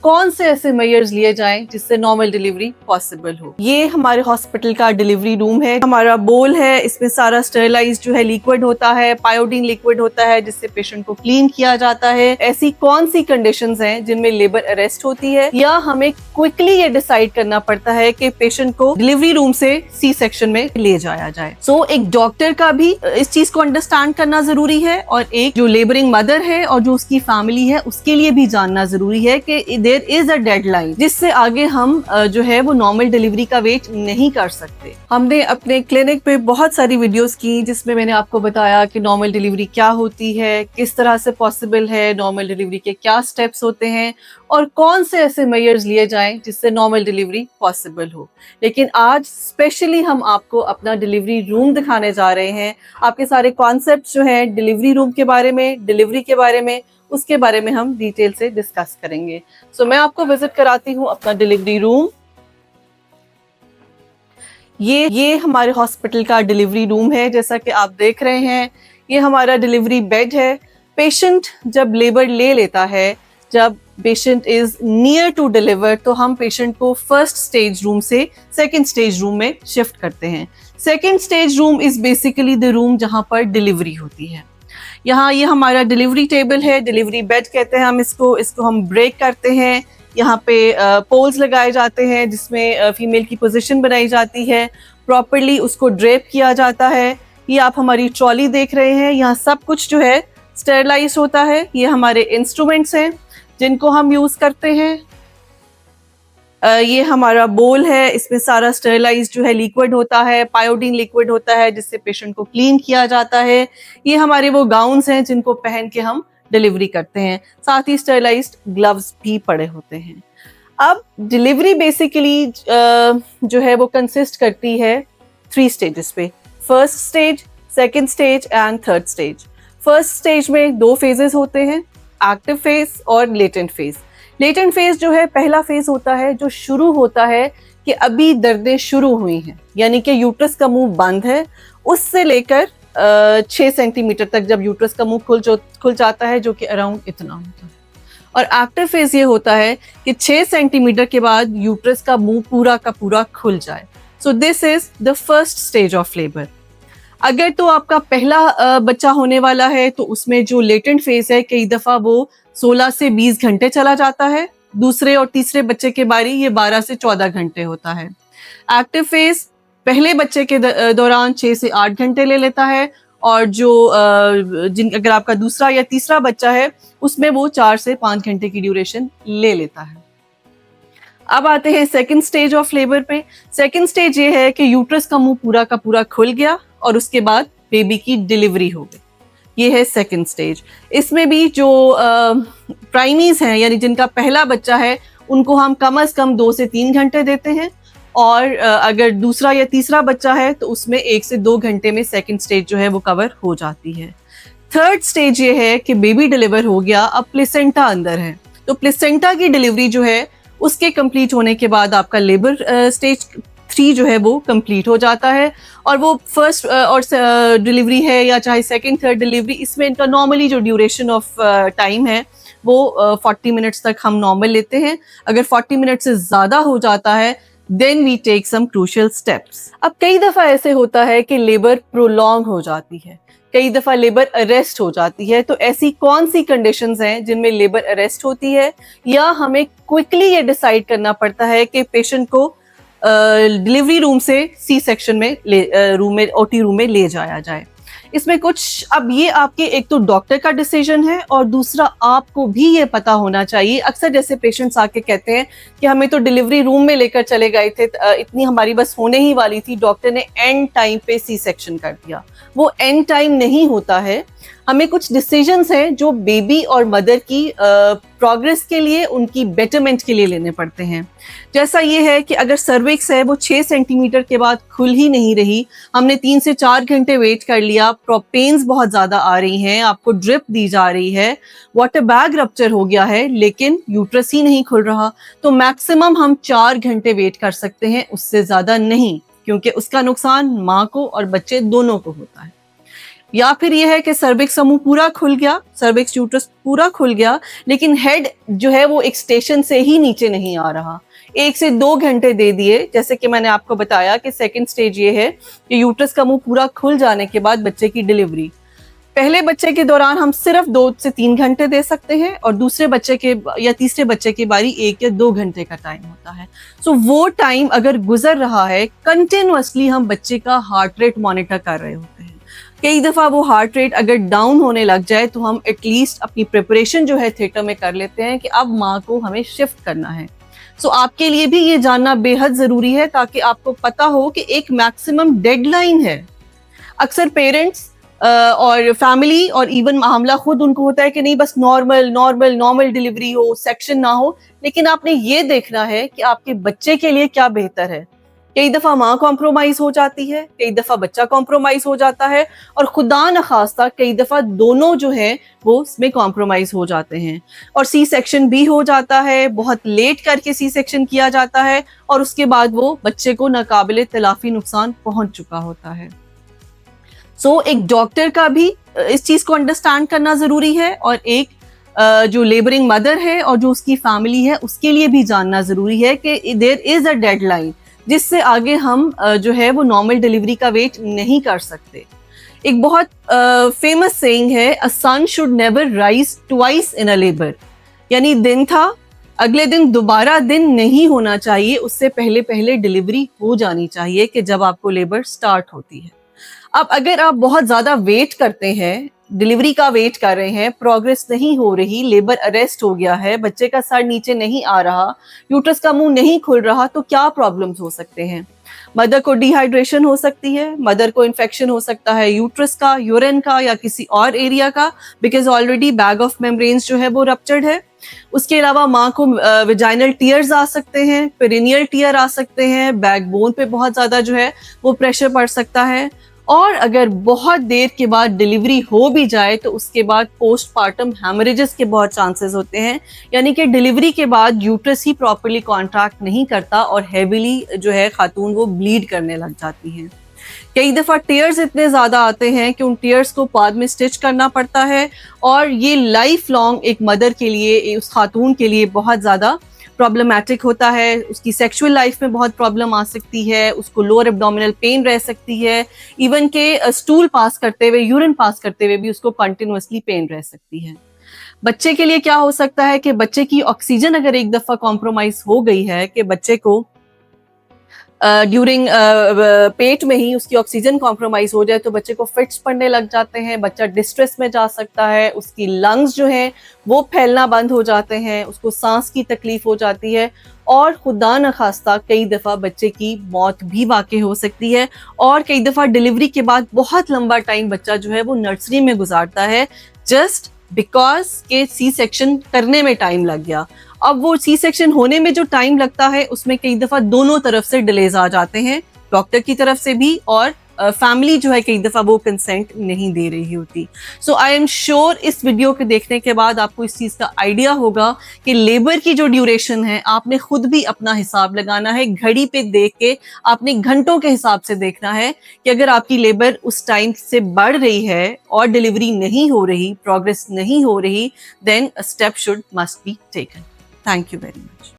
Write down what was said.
कौन से ऐसे मेजर्स लिए जाएं जिससे नॉर्मल डिलीवरी पॉसिबल हो। ये हमारे हॉस्पिटल का डिलीवरी रूम है। हमारा बोल है, इसमें सारा स्टेरिलाइज जो है लिक्विड होता है, पायोडीन लिक्विड होता है जिससे पेशेंट को क्लीन किया जाता है। ऐसी कौन सी कंडीशंस हैं जिनमें लेबर अरेस्ट होती है या हमें क्विकली ये डिसाइड करना पड़ता है कि पेशेंट को डिलीवरी रूम से सी सेक्शन में ले जाया जाए। सो एक डॉक्टर का भी इस चीज को अंडरस्टैंड करना जरूरी है और एक जो लेबरिंग मदर है और जो उसकी फैमिली है उसके लिए भी जानना जरूरी है कि देयर इज अ डेडलाइन जिससे आगे हम जो है वो नॉर्मल डिलीवरी का वेट नहीं कर सकते। हमने अपने क्लिनिक पे बहुत सारी वीडियोस की जिसमें मैंने आपको बताया कि नॉर्मल डिलीवरी क्या होती है, किस तरह से पॉसिबल है, नॉर्मल डिलीवरी के क्या स्टेप्स होते हैं और कौन से ऐसे मेजर्स लिए जाएं जिससे नॉर्मल डिलीवरी पॉसिबल हो। लेकिन आज स्पेशली हम आपको अपना डिलीवरी रूम दिखाने जा रहे हैं। आपके सारे कॉन्सेप्ट जो हैं डिलीवरी रूम के बारे में, डिलीवरी के बारे में, उसके बारे में हम डिटेल से डिस्कस करेंगे। सो मैं आपको विजिट कराती हूँ अपना डिलीवरी रूम। ये हमारे हॉस्पिटल का डिलीवरी रूम है। जैसा कि आप देख रहे हैं ये हमारा डिलीवरी बेड है। पेशेंट जब लेबर ले लेता है, जब patient is near to deliver, तो हम पेशेंट को फर्स्ट स्टेज रूम से सेकंड स्टेज रूम में शिफ्ट करते हैं। Second stage room is basically the room जहां पर डिलीवरी होती है। यहाँ ये हमारा डिलीवरी टेबल है, डिलीवरी बेड कहते हैं हम इसको हम ब्रेक करते हैं। यहाँ पे पोल्स लगाए जाते हैं जिसमें फीमेल की पोजीशन बनाई जाती है, प्रॉपरली उसको ड्रेप किया जाता है। ये आप हमारी ट्रॉली देख रहे हैं, यहाँ सब कुछ जो है स्टेरिलाइज होता है। ये हमारे इंस्ट्रूमेंट्स हैं जिनको हम यूज करते हैं। ये हमारा बोल है, इसमें सारा स्टेरिलाइज जो है लिक्विड होता है, पायोडीन लिक्विड होता है जिससे पेशेंट को क्लीन किया जाता है। ये हमारे वो गाउन्स हैं जिनको पहन के हम डिलीवरी करते हैं, साथ ही स्टेरिलाइज्ड ग्लव्स भी पड़े होते हैं। अब डिलीवरी बेसिकली जो है वो कंसिस्ट करती है 3 स्टेजेस पे, first stage, second stage and third stage. First stage में 2 फेजेस होते हैं, एक्टिव फेज और लेटेंट फेज। लेटेंट फेज जो है पहला फेज होता है जो शुरू होता है कि अभी दर्दें शुरू हुई हैं, यानी कि यूट्रस का मुंह बंद है, उससे लेकर 6 सेंटीमीटर तक जब यूट्रस का मुंह खुल जाता है, जो कि अराउंड इतना होता है। और एक्टिव फेज ये होता है कि 6 सेंटीमीटर के बाद यूट्रस का मुंह पूरा का पूरा खुल जाए। So this is the first stage of labour. अगर तो आपका पहला बच्चा होने वाला है तो उसमें जो लेटेंट फेज है कई दफा वो 16 से 20 घंटे चला जाता है। दूसरे और तीसरे बच्चे के बारी ये 12 से 14 घंटे होता है। एक्टिव फेज पहले बच्चे के दौरान 6 से 8 घंटे ले लेता है और जो अगर आपका दूसरा या तीसरा बच्चा है उसमें वो 4 से 5 घंटे की ड्यूरेशन ले लेता है। अब आते हैं सेकंड स्टेज ऑफ लेबर पे। सेकंड स्टेज ये है कि यूट्रस का मुंह पूरा का पूरा खुल गया और उसके बाद बेबी की डिलीवरी हो गई। ये है सेकंड स्टेज। इसमें भी जो प्राइमीज हैं, यानी जिनका पहला बच्चा है, उनको हम कम से कम 2 से 3 घंटे देते हैं और अगर दूसरा या तीसरा बच्चा है तो उसमें 1 से 2 घंटे में सेकंड स्टेज जो है वो कवर हो जाती है। थर्ड स्टेज ये है कि बेबी डिलीवर हो गया, अब प्लेसेंटा अंदर है, तो प्लेसेंटा की डिलीवरी जो है उसके कंप्लीट होने के बाद आपका लेबर स्टेज 3 जो है वो कंप्लीट हो जाता है। और वो फर्स्ट और डिलीवरी है या चाहे सेकंड थर्ड डिलीवरी, इसमें इनका नॉर्मली जो ड्यूरेशन ऑफ टाइम है वो 40 मिनट्स तक हम नॉर्मल लेते हैं। अगर 40 मिनट से ज़्यादा हो जाता है then we take some crucial steps. अब कई दफ़ा ऐसे होता है कि लेबर प्रोलॉन्ग हो जाती है, कई दफ़ा लेबर अरेस्ट हो जाती है। तो ऐसी कौन सी कंडीशंस हैं जिनमें लेबर अरेस्ट होती है या हमें क्विकली ये डिसाइड करना पड़ता है कि पेशेंट को डिलीवरी रूम से सी सेक्शन में ओटी रूम में ले जाया जाए। इसमें कुछ, अब ये आपके एक तो डॉक्टर का डिसीजन है और दूसरा आपको भी ये पता होना चाहिए। अक्सर जैसे पेशेंट्स आके कहते हैं कि हमें तो डिलीवरी रूम में लेकर चले गए थे, इतनी हमारी बस होने ही वाली थी, डॉक्टर ने एंड टाइम पे सी सेक्शन कर दिया। वो एंड टाइम नहीं होता है। हमें कुछ डिसीजंस हैं जो बेबी और मदर की प्रोग्रेस के लिए, उनकी बेटरमेंट के लिए लेने पड़ते हैं। जैसा ये है कि अगर सर्विक्स है वो 6 सेंटीमीटर के बाद खुल ही नहीं रही, हमने 3 से 4 घंटे वेट कर लिया, पेन्स बहुत ज़्यादा आ रही हैं, आपको ड्रिप दी जा रही है, वाटर बैग रप्चर हो गया है लेकिन यूट्रस ही नहीं खुल रहा, तो मैक्सिमम हम 4 घंटे वेट कर सकते हैं, उससे ज़्यादा नहीं, क्योंकि उसका नुकसान माँ को और बच्चे दोनों को होता है। या फिर ये है कि सर्विक्स समूह पूरा खुल गया, सर्विक्स यूट्रस पूरा खुल गया, लेकिन हेड जो है वो एक स्टेशन से ही नीचे नहीं आ रहा। 1 से 2 घंटे दे दिए, जैसे कि मैंने आपको बताया कि सेकंड स्टेज ये है कि यूट्रस का मुंह पूरा खुल जाने के बाद बच्चे की डिलीवरी। पहले बच्चे के दौरान हम सिर्फ 2 से 3 घंटे दे सकते हैं और दूसरे बच्चे के या तीसरे बच्चे की बारी 1 या 2 घंटे का टाइम होता है। सो वो टाइम अगर गुजर रहा है, कंटिन्यूअसली हम बच्चे का हार्ट रेट मॉनिटर कर रहे होते हैं। कई दफ़ा वो हार्ट रेट अगर डाउन होने लग जाए तो हम एटलीस्ट अपनी प्रिपरेशन जो है थिएटर में कर लेते हैं कि अब माँ को हमें शिफ्ट करना है। सो आपके लिए भी ये जानना बेहद ज़रूरी है ताकि आपको पता हो कि एक मैक्सिमम डेडलाइन है। अक्सर पेरेंट्स और फैमिली और इवन हमला खुद उनको होता है कि नहीं, बस नॉर्मल डिलीवरी हो, सेक्शन ना हो, लेकिन आपने ये देखना है कि आपके बच्चे के लिए क्या बेहतर है। कई दफ़ा माँ कॉम्प्रोमाइज हो जाती है, कई दफ़ा बच्चा कॉम्प्रोमाइज हो जाता है और खुदा न खास्ता कई दफ़ा दोनों जो है वो इसमें कॉम्प्रोमाइज हो जाते हैं और सी सेक्शन भी हो जाता है, बहुत लेट करके सी सेक्शन किया जाता है और उसके बाद वो बच्चे को नाकाबिले तलाफी नुकसान पहुंच चुका होता है। सो एक डॉक्टर का भी इस चीज़ को अंडरस्टैंड करना ज़रूरी है और एक जो लेबरिंग मदर है और जो उसकी फैमिली है उसके लिए भी जानना ज़रूरी है कि देयर इज़ अ डेडलाइन जिससे आगे हम जो है वो नॉर्मल डिलीवरी का वेट नहीं कर सकते। एक बहुत फेमस सेइंग है, a sun should never rise twice in a labour, यानी दिन था, अगले दिन दोबारा दिन नहीं होना चाहिए, उससे पहले पहले डिलीवरी हो जानी चाहिए कि जब आपको लेबर स्टार्ट होती है। अब अगर आप बहुत ज़्यादा वेट करते हैं, डिलीवरी का वेट कर रहे हैं, प्रोग्रेस नहीं हो रही, लेबर अरेस्ट हो गया है, बच्चे का सर नीचे नहीं आ रहा, यूट्रस का मुंह नहीं खुल रहा, तो क्या प्रॉब्लम्स हो सकते हैं? मदर को डिहाइड्रेशन हो सकती है, मदर को इन्फेक्शन हो सकता है यूट्रस का, यूरिन का या किसी और एरिया का, because already bag of membranes जो है वो रप्चर्ड है। उसके अलावा माँ को विजाइनल टीयर्स आ सकते हैं, पेरिनियल टीयर आ सकते हैं, बैकबोन पे बहुत ज़्यादा जो है वो प्रेशर पड़ सकता है और अगर बहुत देर के बाद डिलीवरी हो भी जाए तो उसके बाद पोस्टपार्टम हैमरेजेस के बहुत चांसेस होते हैं, यानी कि डिलीवरी के बाद यूट्रस ही प्रॉपर्ली कॉन्ट्रैक्ट नहीं करता और हेविली जो है खातून वो ब्लीड करने लग जाती हैं। कई दफ़ा टीयर्स इतने ज़्यादा आते हैं कि उन टीयर्स को बाद में स्टिच करना पड़ता है और ये लाइफ लॉन्ग एक मदर के लिए, उस खातून के लिए बहुत ज़्यादा प्रॉब्लमैटिक होता है। उसकी सेक्सुअल लाइफ में बहुत प्रॉब्लम आ सकती है, उसको लोअर एब्डोमिनल पेन रह सकती है, इवन के स्टूल पास करते हुए, यूरिन पास करते हुए भी उसको कंटिन्यूअसली पेन रह सकती है। बच्चे के लिए क्या हो सकता है कि बच्चे की ऑक्सीजन अगर एक दफ़ा कॉम्प्रोमाइज हो गई है कि बच्चे को ड्यूरिंग पेट में ही उसकी ऑक्सीजन कॉम्प्रोमाइज हो जाए तो बच्चे को फिट्स पड़ने लग जाते हैं, बच्चा डिस्ट्रेस में जा सकता है, उसकी लंग्स जो हैं वो फैलना बंद हो जाते हैं, उसको सांस की तकलीफ हो जाती है और खुदा न खास्ता कई दफ़ा बच्चे की मौत भी वाक़ई हो सकती है और कई दफ़ा डिलीवरी के बाद बहुत लंबा टाइम बच्चा जो है वो नर्सरी में गुजारता है जस्ट बिकॉज के सी सेक्शन करने में टाइम लग गया। अब वो सी सेक्शन होने में जो टाइम लगता है उसमें कई दफ़ा दोनों तरफ से डिलेज आ जाते हैं, डॉक्टर की तरफ से भी और फैमिली जो है कई दफ़ा वो कंसेंट नहीं दे रही होती। सो आई एम श्योर इस वीडियो के देखने के बाद आपको इस चीज़ का आइडिया होगा कि लेबर की जो ड्यूरेशन है आपने खुद भी अपना हिसाब लगाना है, घड़ी पे देख के आपने घंटों के हिसाब से देखना है कि अगर आपकी लेबर उस टाइम से बढ़ रही है और डिलीवरी नहीं हो रही, प्रोग्रेस नहीं हो रही, then a step should must be taken. Thank you very much.